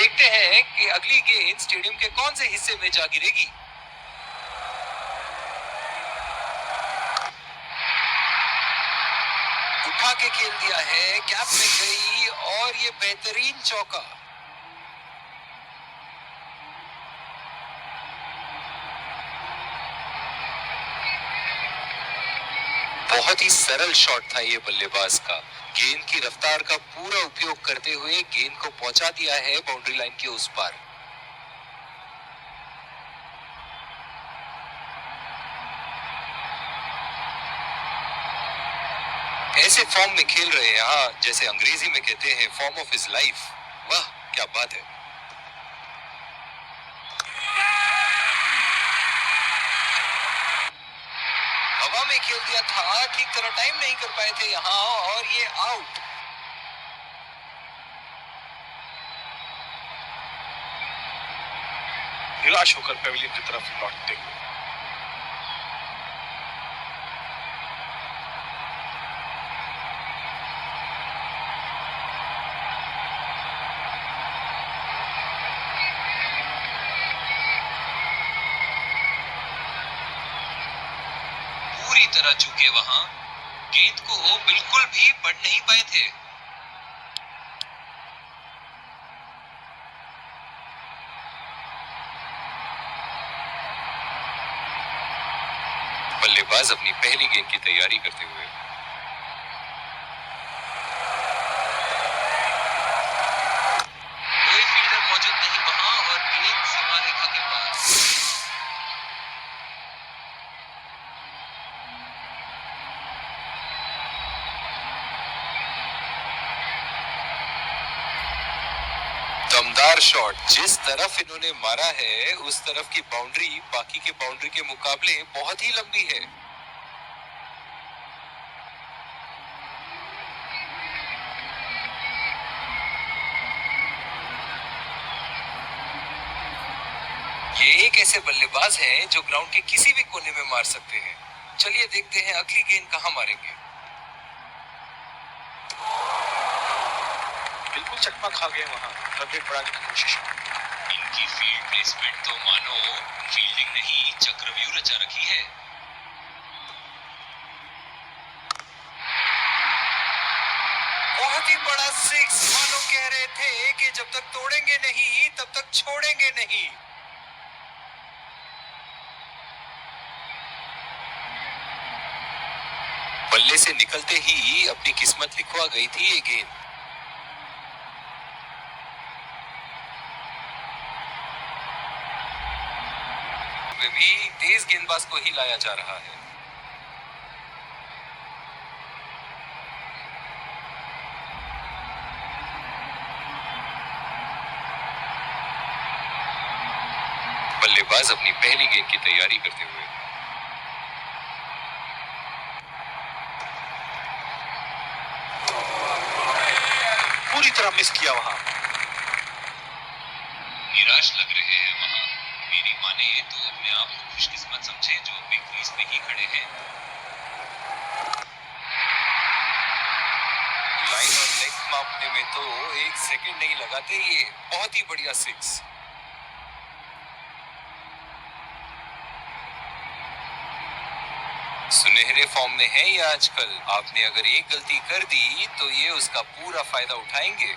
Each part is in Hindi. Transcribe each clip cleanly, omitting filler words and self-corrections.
देखते हैं कि अगली गेंद स्टेडियम के कौन से हिस्से में जा गिरेगी। उठा के खेल दिया है, कैप में गई और ये बेहतरीन चौका। बहुत ही सरल शॉट था ये बल्लेबाज का। गेंद की रफ्तार का पूरा उपयोग करते हुए गेंद को पहुंचा दिया है बाउंड्री लाइन के उस पार। ऐसे फॉर्म में खेल रहे हैं, हाँ, जैसे अंग्रेजी में कहते हैं फॉर्म ऑफ हिज लाइफ। वाह क्या बात है। हवा में खेल दिया था, ठीक तरह टाइम नहीं कर पाए थे यहाँ और ये आउट। निराश होकर पेविलियन की तरफ लौटते हुए पूरी तरह चूके वहां, गेंद को बिल्कुल भी पढ़ नहीं पाए थे। बल्लेबाज अपनी पहली गेंद की तैयारी करते हुए कोई फील्डर मौजूद नहीं वहां और गेंद सीमा रेखा के पास। दमदार शॉट, जिस तरफ इन्होंने मारा है उस तरफ की बाउंड्री बाकी के बाउंड्री के मुकाबले बहुत ही लंबी है। ये एक ऐसे बल्लेबाज हैं जो ग्राउंड के किसी भी कोने में मार सकते हैं। चलिए देखते हैं अगली गेंद कहां मारेंगे। बिल्कुल चकमा खा गए वहां रन रेट बढ़ाने की कोशिश। इनकी फील्ड प्लेसमेंट तो मानो फील्डिंग नहीं चक्रव्यूह रचा रखी है। बहुत ही बड़ा सिक्स, मानो कह रहे थे कि जब तक तोड़ेंगे नहीं तब तक छोड़ेंगे नहीं। बल्ले से निकलते ही अपनी किस्मत लिखवा गई थी ये गेंद। में भी तेज गेंदबाज को ही लाया जा रहा है। बल्लेबाज अपनी पहली गेंद की तैयारी करते हुए पूरी तरह मिस किया वहां। निराश लग रहे हैं वहां। मेरी माने तो अपने आप को खुशकिस्मत समझे जो बिग क्रीज पे ही खड़े हैं। लाइन और लेग मापने में तो एक सेकंड नहीं लगाते ये। बहुत ही बढ़िया सिक्स। सुनहरे फॉर्म में है ये आजकल। आपने अगर एक गलती कर दी तो ये उसका पूरा फायदा उठाएंगे।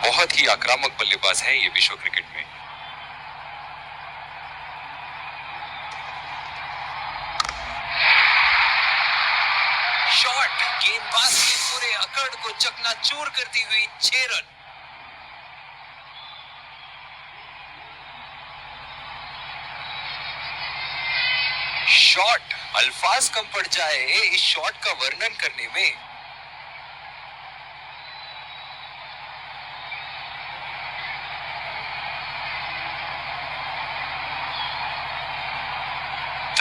बहुत ही आक्रामक बल्लेबाज है ये विश्व क्रिकेट में। शॉट, गेंदबाज के पूरे अकड़ को चकनाचूर करती हुई 6 रन। शॉट, अल्फाज कम पड़ जाए इस शॉट का वर्णन करने में।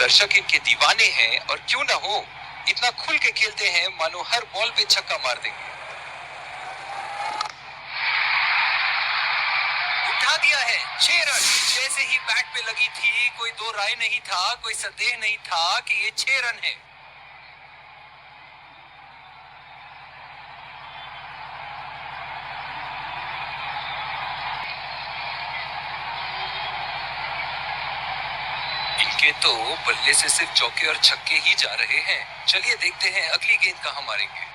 दर्शक इनके दीवाने हैं और क्यों ना हो, इतना खुल के खेलते हैं मानो हर बॉल पे छक्का मार देंगे। उठा दिया है 6 रन। जैसे ही बैट पे लगी थी कोई दो राय नहीं था, कोई संदेह नहीं था कि ये 6 रन है। ये तो बल्ले से सिर्फ चौके और छक्के ही जा रहे हैं। चलिए देखते हैं अगली गेंद कहां मारेंगे।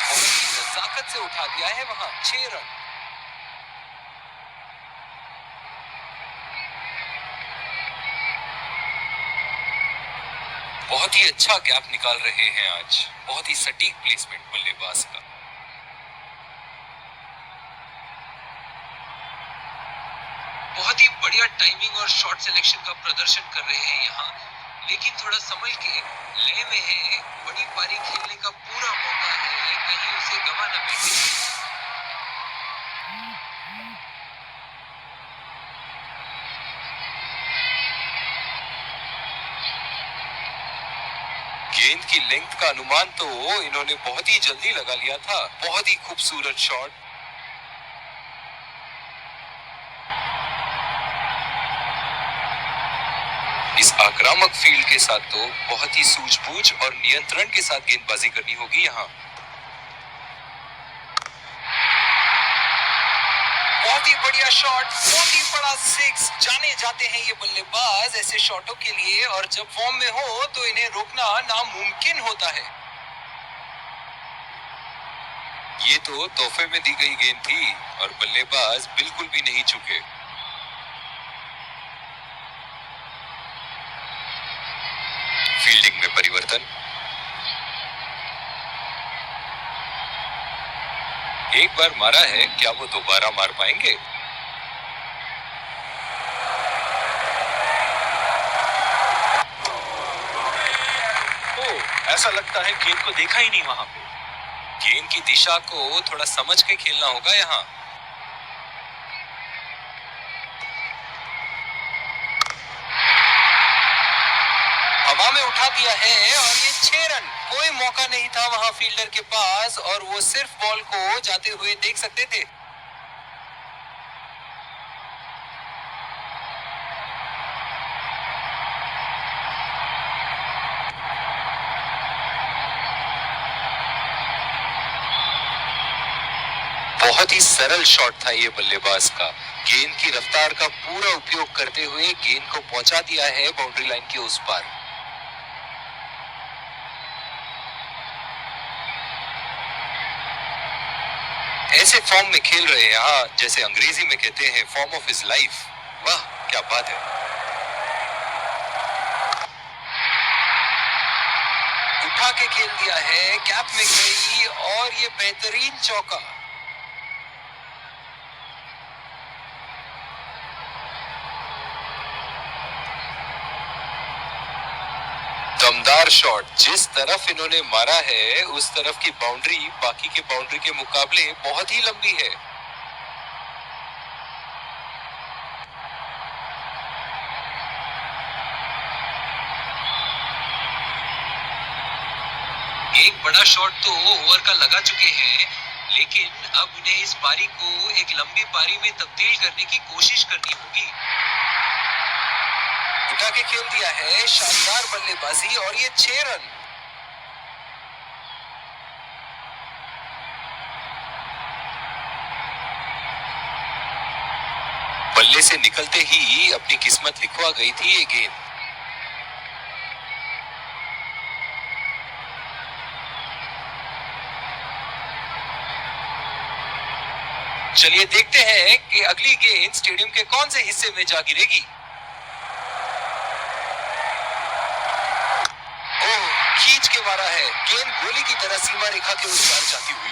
बहुत ही नजाकत से उठा दिया है वहां, 6 रन। बहुत ही अच्छा गैप निकाल रहे हैं आज। बहुत ही सटीक प्लेसमेंट बल्लेबाज का। बहुत ही बढ़िया टाइमिंग और शॉट सिलेक्शन का प्रदर्शन कर रहे हैं यहाँ, लेकिन थोड़ा संभल के लय में है। बड़ी पारी खेलने का पूरा मौका है, कहीं उसे गवा न बैठे। गेंद की लेंथ का अनुमान तो इन्होंने बहुत ही जल्दी लगा लिया था। बहुत ही खूबसूरत शॉट। इस आक्रामक फील्ड के साथ तो बहुत ही सूझबूझ और नियंत्रण के साथ गेंदबाजी करनी होगी यहाँ। बहुत ही बढ़िया शॉट, बहुत ही बड़ा 6। जाने जाते हैं ये बल्लेबाज ऐसे शॉटों के लिए, और जब फॉर्म में हो तो इन्हें रोकना नामुमकिन होता है। ये तो तोहफे में दी गई गेंद थी और बल्लेबाज बिल्कुल भी नहीं चुके। फील्डिंग में परिवर्तन। एक बार मारा है, क्या वो दोबारा मार पाएंगे? ऐसा लगता है गेंद को देखा ही नहीं वहां पे। गेंद की दिशा को थोड़ा समझ के खेलना होगा यहाँ। हवा में उठा दिया है और ये 6 रन। कोई मौका नहीं था वहां फील्डर के पास, और वो सिर्फ बॉल को जाते हुए देख सकते थे। बहुत ही सरल शॉट था ये बल्लेबाज का। गेंद की रफ्तार का पूरा उपयोग करते हुए गेंद को पहुंचा दिया है बाउंड्री लाइन के उस पार। ऐसे फॉर्म में खेल रहे हैं यहाँ, जैसे अंग्रेजी में कहते हैं फॉर्म ऑफ हिज लाइफ। वाह क्या बात है। उठा के खेल दिया है, कैप में गई और ये बेहतरीन चौका। दमदार शॉट। जिस तरफ इन्होंने मारा है उस तरफ की बाउंड्री बाकी के बाउंड्री के मुकाबले बहुत ही लंबी है। एक बड़ा शॉट तो ओवर का लगा चुके हैं, लेकिन अब उन्हें इस पारी को एक लंबी पारी में तब्दील करने की कोशिश करनी होगी। उठा के खेल दिया है, शानदार बल्लेबाजी, और ये 6 रन। बल्ले से निकलते ही अपनी किस्मत लिखवा गई थी ये गेंद। चलिए देखते हैं कि अगली गेंद स्टेडियम के कौन से हिस्से में जा गिरेगी। खींच के मारा है, गेंद गोली की तरह सीमा रेखा के उस पार जाती हुई।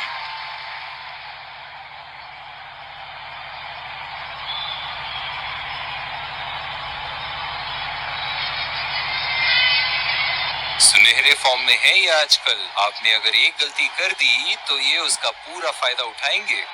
सुनहरे फॉर्म में है ये आजकल। आपने अगर एक गलती कर दी तो ये उसका पूरा फायदा उठाएंगे।